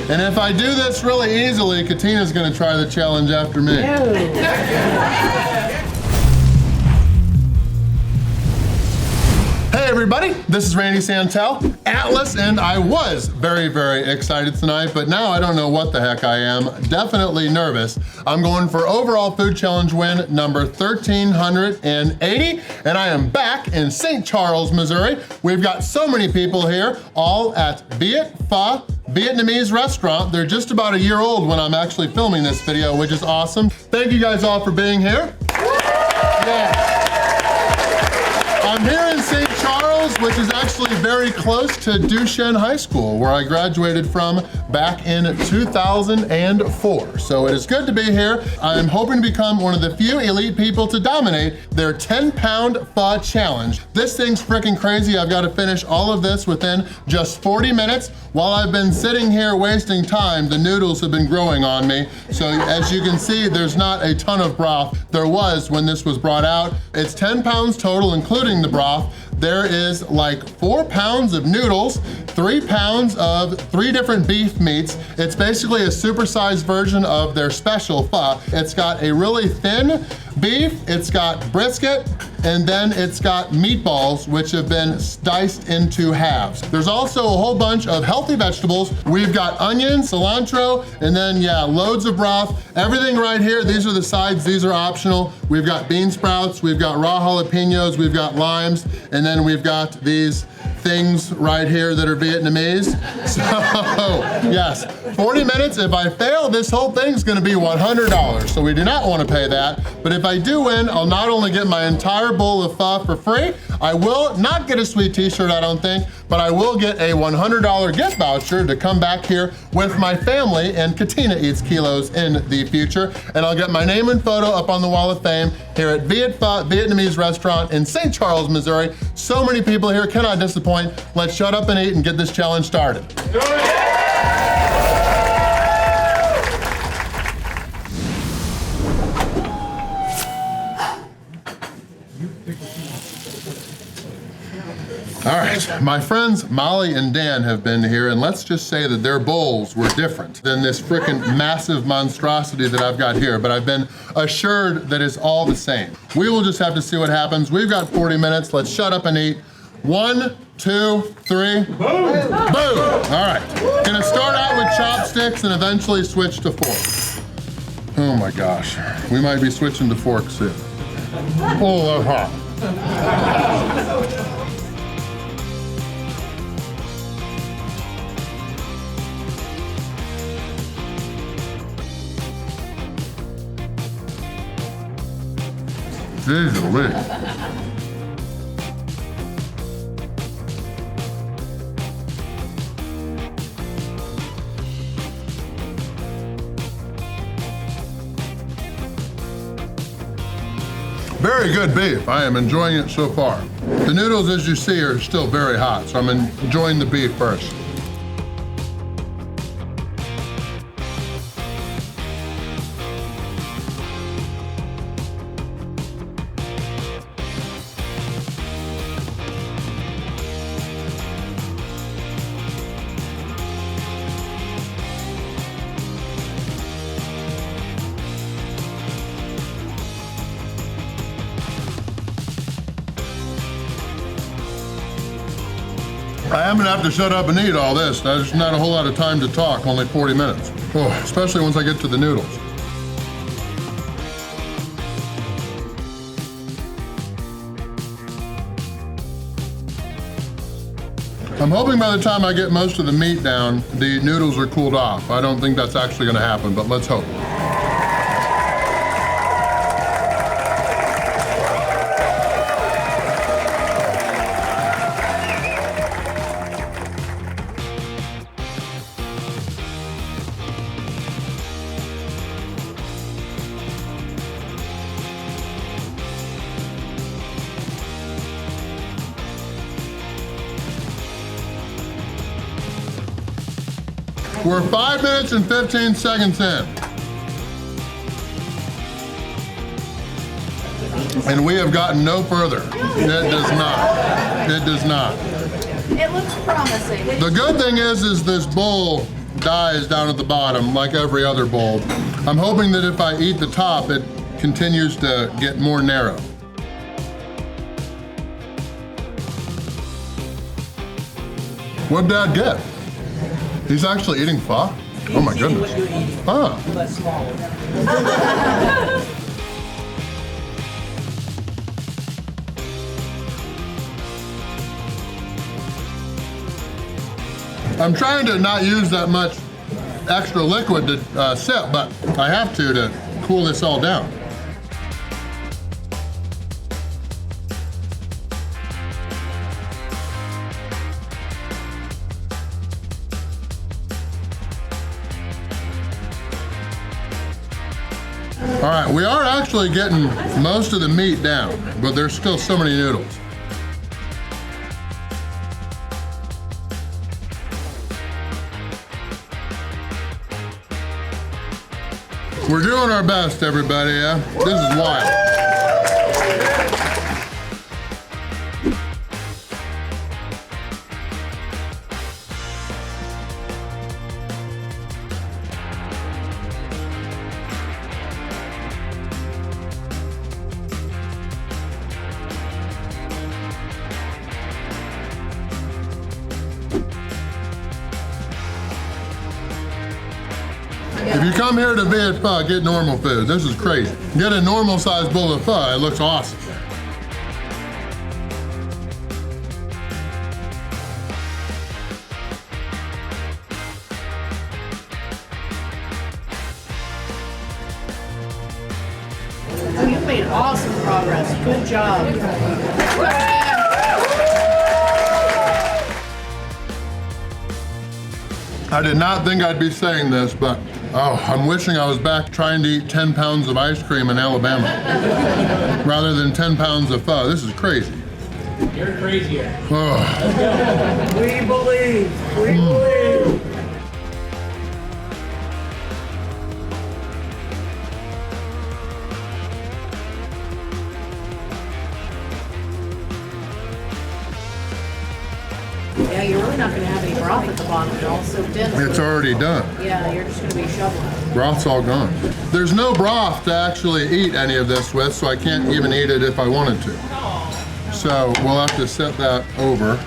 And if I do this really easily, Katina's gonna try the challenge after me. Hey everybody, this is Randy Santel, Atlas, and I was very, very excited tonight, but now I don't know what the heck I am. Definitely nervous. I'm going for overall food challenge win number 1,380, and I am back in St. Charles, Missouri. We've got so many people here, all at Viet Pho Vietnamese Restaurant. They're just about a year old when I'm actually filming this video, which is awesome. Thank you guys all for being here. Yeah. I'm here in St. Charles, which is actually very close to Duchesne High School, where I graduated from back in 2004. So it is good to be here. I'm hoping to become one of the few elite people to dominate their 10-pound pho challenge. This thing's freaking crazy. I've got to finish all of this within just 40 minutes. While I've been sitting here wasting time, the noodles have been growing on me. So as you can see, there's not a ton of broth. There was when this was brought out. It's 10 pounds total, including the broth. There is like 4 pounds of noodles, 3 pounds of 3 different beef meats. It's basically a supersized version of their special pho. It's got a really thin beef, it's got brisket, and then it's got meatballs, which have been diced into halves. There's also a whole bunch of healthy vegetables. We've got onion, cilantro, and then yeah, loads of broth. Everything right here, these are the sides, these are optional. We've got bean sprouts, we've got raw jalapenos, we've got limes, and then we've got these things right here that are Vietnamese. So, yes, 40 minutes. If I fail, this whole thing's gonna be $100. So we do not wanna pay that. But if I do win, I'll not only get my entire bowl of pho for free, I will not get a sweet t-shirt, I don't think, but I will get a $100 gift voucher to come back here with my family, and Katina eats kilos in the future. And I'll get my name and photo up on the wall of fame here at Viet Pho Vietnamese Restaurant in St. Charles, Missouri. So many people here, cannot disappoint. Let's shut up and eat and get this challenge started. All right, my friends Molly and Dan have been here, and let's just say that their bowls were different than this frickin' massive monstrosity that I've got here, but I've been assured that it's all the same. We will just have to see what happens. We've got 40 minutes, let's shut up and eat. 1, 2, 3, boom! Boom! All right, gonna start out with chopsticks and eventually switch to forks. Oh my gosh, we might be switching to forks soon. Oh, that's hot. Jeez Louise. Very good beef. I am enjoying it so far. The noodles, as you see, are still very hot, so I'm enjoying the beef first. I am gonna have to shut up and eat all this. There's not a whole lot of time to talk, only 40 minutes. Oh, especially once I get to the noodles. I'm hoping by the time I get most of the meat down, the noodles are cooled off. I don't think that's actually gonna happen, but let's hope. We're 5 minutes and 15 seconds in. And we have gotten no further. It does not. It does not. It looks promising. The good thing is this bowl dies down at the bottom like every other bowl. I'm hoping that if I eat the top, it continues to get more narrow. What'd Dad get? He's actually eating pho? Oh my goodness. Ah. I'm trying to not use that much extra liquid to sip, but I have to cool this all down. All right, we are actually getting most of the meat down, but there's still so many noodles. We're doing our best, everybody, yeah? This is wild. If you come here to Viet Pho, get normal food. This is crazy. Get a normal sized bowl of pho, it looks awesome. You've made awesome progress. Good job. I did not think I'd be saying this, but oh, I'm wishing I was back trying to eat 10 pounds of ice cream in Alabama rather than 10 pounds of pho. This is crazy. You're crazier. Oh. We believe. We believe. Yeah, you're really not going to have any broth at the bottom. It's all soaked in. It's already done. Yeah, you're just going to be shoveling. Broth's all gone. There's no broth to actually eat any of this with, so I can't even eat it if I wanted to. So we'll have to set that over.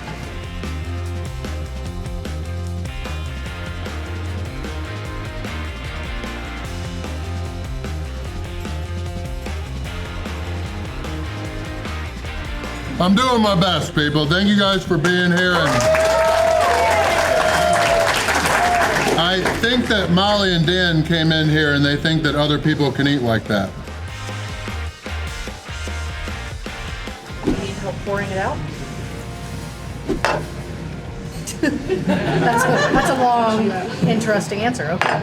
I'm doing my best, people. Thank you guys for being here. And I think that Molly and Dan came in here and they think that other people can eat like that. You need help pouring it out? that's a long, interesting answer. Okay.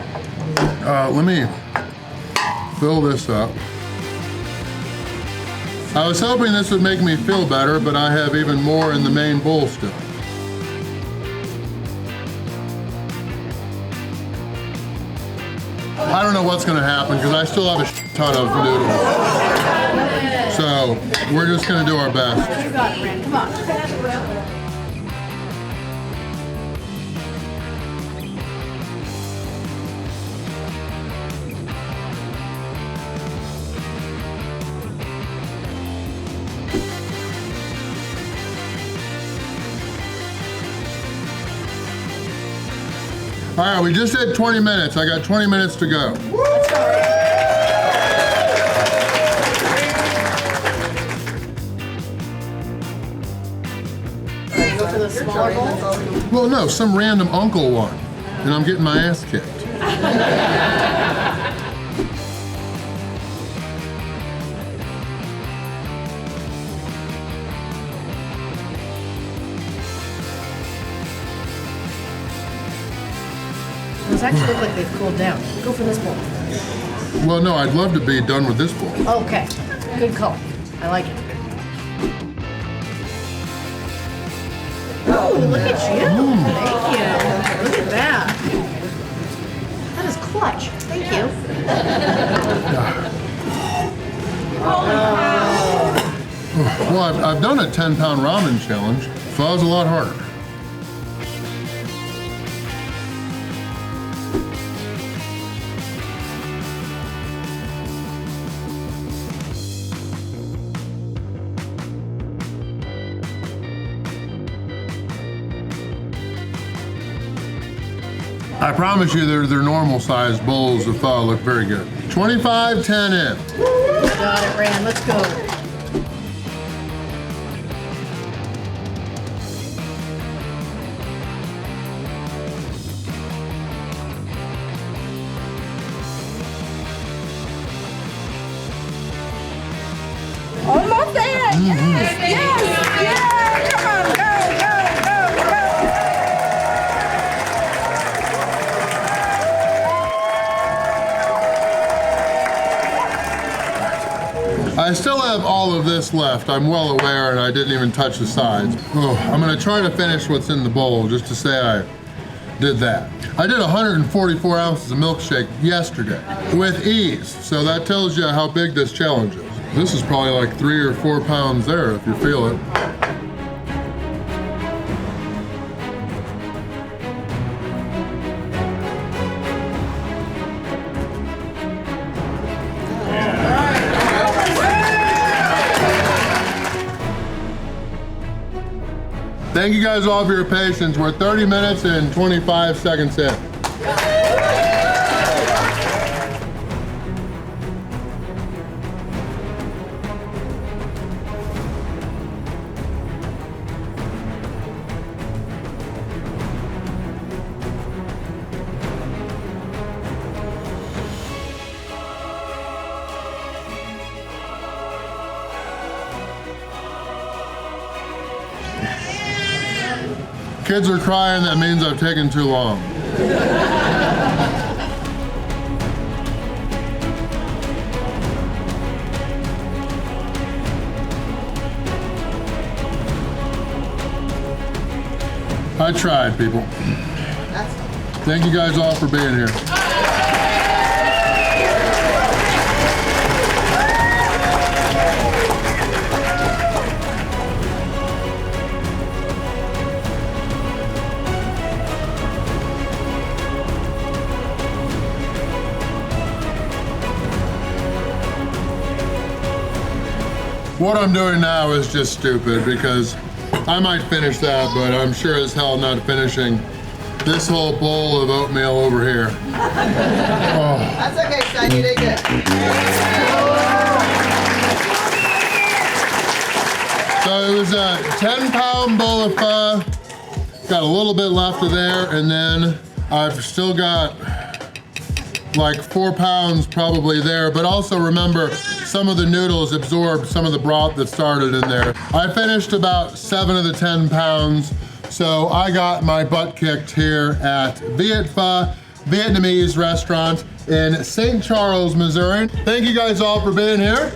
Let me fill this up. I was hoping this would make me feel better, but I have even more in the main bowl still. I don't know what's gonna happen because I still have a ton of noodles. So we're just gonna do our best. You got it, Rand. Come on. All right, we just hit 20 minutes. I got 20 minutes to go. Go for the smaller bowl? Well, no, some random uncle one, and I'm getting my ass kicked. Those actually look like they've cooled down. Go for this bowl. Well, no, I'd love to be done with this bowl. Okay, good call. I like it. Oh, look at you. Thank you. Look at that. That is clutch. Thank you. Well, I've done a 10-pound ramen challenge. Pho's a lot harder. I promise you their normal sized bowls of pho look very good. 25-10 in. Got it, Rand. Let's go. Almost there. Yes, yes, yeah. Come on, go, go, go, go. I still have all of this left. I'm well aware, and I didn't even touch the sides. Oh, I'm gonna try to finish what's in the bowl just to say I did that. I did 144 ounces of milkshake yesterday with ease, so that tells you how big this challenge is. This is probably like 3 or 4 pounds there if you feel it. Thank you guys all for your patience. We're 30 minutes and 25 seconds in. Kids are crying, that means I've taken too long. I tried, people. Thank you guys all for being here. What I'm doing now is just stupid because I might finish that, but I'm sure as hell not finishing this whole bowl of oatmeal over here. Oh. That's okay, son, you did good. So it was a 10-pound bowl of pho. Got a little bit left of there, and then I've still got like 4 pounds probably there, but also remember, some of the noodles absorbed some of the broth that started in there. I finished about 7 of the 10 pounds, so I got my butt kicked here at Viet Pho Vietnamese Restaurant in St. Charles, Missouri. Thank you guys all for being here.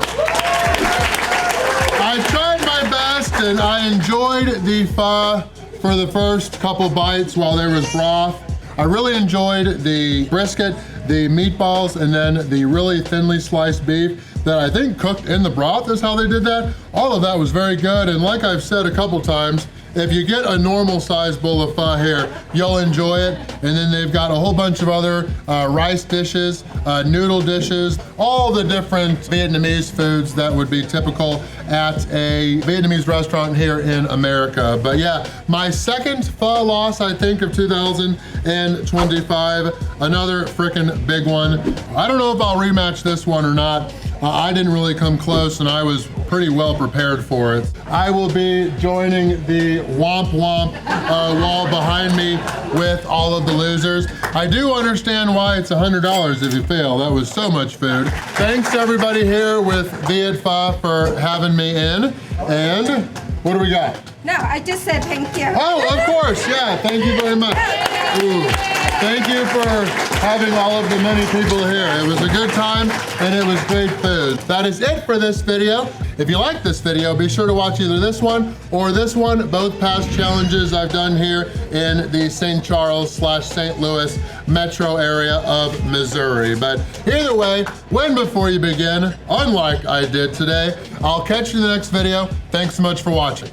I tried my best and I enjoyed the pho for the first couple bites while there was broth. I really enjoyed the brisket, the meatballs, and then the really thinly sliced beef that I think cooked in the broth is how they did that. All of that was very good, and like I've said a couple times, if you get a normal sized bowl of pho here, you'll enjoy it. And then they've got a whole bunch of other rice dishes, noodle dishes, all the different Vietnamese foods that would be typical at a Vietnamese restaurant here in America. But yeah, my second pho loss, I think, of 2025, another frickin' big one. I don't know if I'll rematch this one or not. I didn't really come close and I was pretty well prepared for it. I will be joining the womp womp wall behind me with all of the losers. I do understand why it's $100 if you fail. That was so much food. Thanks to everybody here with Viet Pho for having me in. And what do we got? No, I just said thank you. Oh, of course, yeah, thank you very much. Ooh. Thank you for having all of the many people here. It was a good time and it was great food. That is it for this video. If you like this video, be sure to watch either this one or this one, both past challenges I've done here in the St. Charles/St. Louis metro area of Missouri. But either way, when before you begin, unlike I did today, I'll catch you in the next video. Thanks so much for watching.